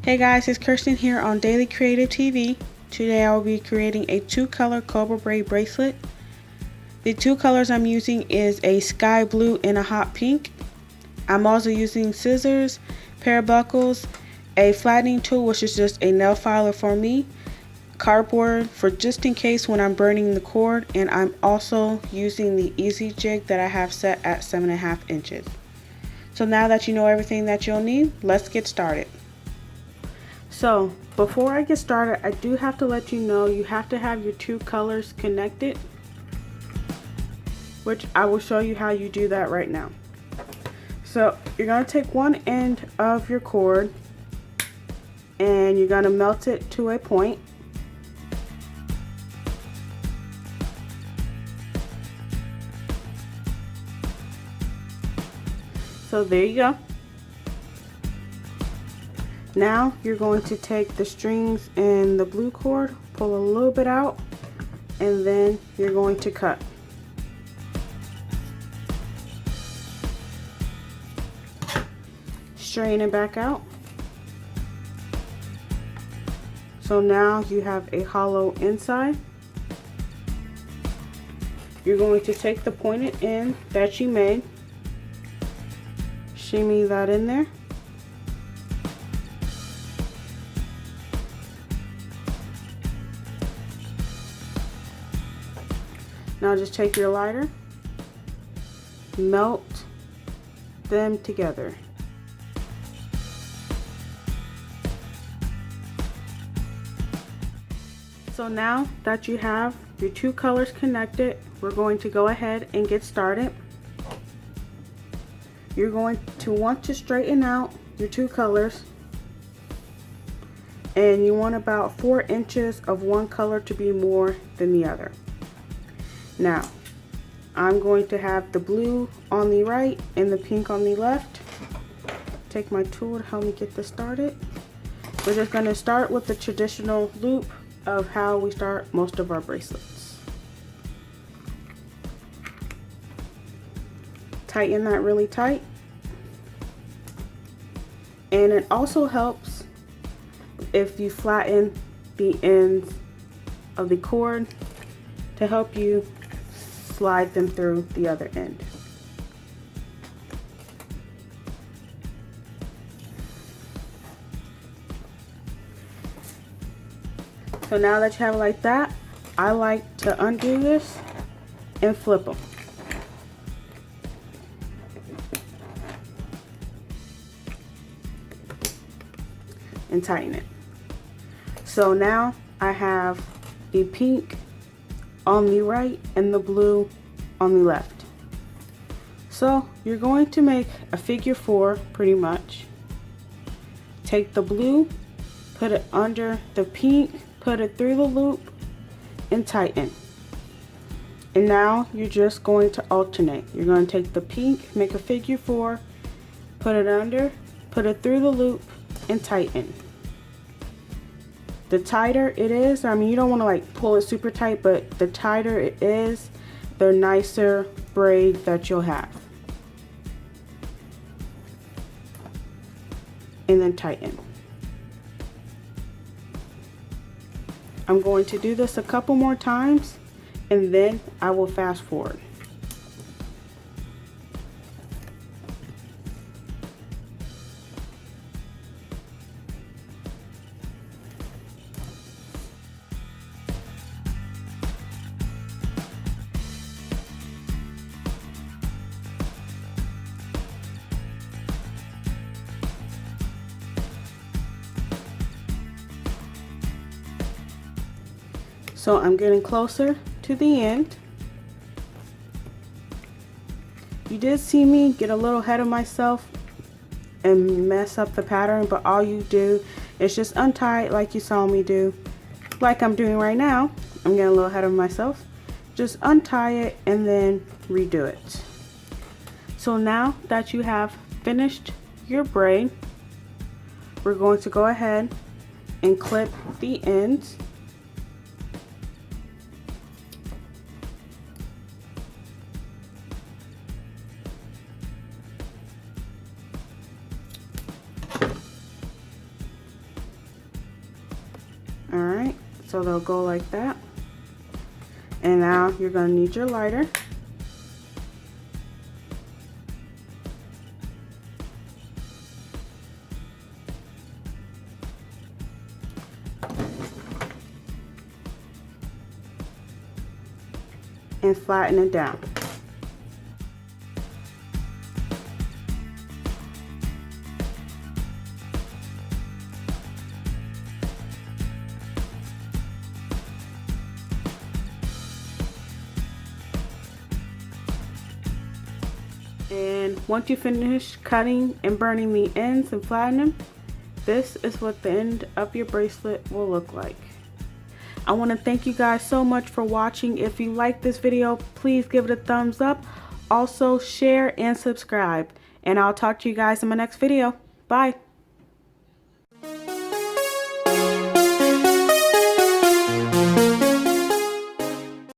Hey guys, it's Kirsten here on Daily Creative TV. Today I will be creating a 2-color cobra braid bracelet. The 2 colors I'm using is a sky blue and a hot pink. I'm also using scissors, pair of buckles, a flattening tool which is just a nail filer for me, cardboard for just in case when I'm burning the cord, and I'm also using the easy jig that I have set at 7.5 inches. So now that you know everything that you'll need, let's get started. So before I get started, I do have to let you know you have to have your 2 colors connected, which I will show you how you do that right now. So you're going to take one end of your cord and you're going to melt it to a point. So there you go. Now you're going to take the strings and the blue cord, pull a little bit out, and then you're going to cut. Straighten it back out. So now you have a hollow inside. You're going to take the pointed end that you made, shimmy that in there. Now just take your lighter, melt them together. So now that you have your 2 colors connected, we're going to go ahead and get started. You're going to want to straighten out your 2 colors, and you want about 4 inches of one color to be more than the other. Now, I'm going to have the blue on the right and the pink on the left. Take my tool to help me get this started. We're just going to start with the traditional loop of how we start most of our bracelets. Tighten that really tight. And it also helps if you flatten the ends of the cord to help you slide them through the other end. So now that you have it like that, I like to undo this and flip them. And tighten it. So now I have the pink on the right and the blue on the left. So you're going to make a figure 4 pretty much. Take the blue, put it under the pink, put it through the loop, and tighten. And now you're just going to alternate. You're going to take the pink, make a figure 4, put it under, put it through the loop, and tighten. The tighter it is, I mean, you don't want to like pull it super tight, but the tighter it is, the nicer braid that you'll have. And then tighten. I'm going to do this a couple more times and then I will fast forward. So I'm getting closer to the end. You did see me get a little ahead of myself and mess up the pattern, but all you do is just untie it like you saw me do, like I'm doing right now. I'm getting a little ahead of myself. Just untie it and then redo it. So now that you have finished your braid, we're going to go ahead and clip the ends. So they'll go like that. And now you're going to need your lighter. And flatten it down. And once you finish cutting and burning the ends and flatten them, this is what the end of your bracelet will look like. I want to thank you guys so much for watching. If you like this video, please give it a thumbs up. Also share and subscribe. And I'll talk to you guys in my next video. Bye.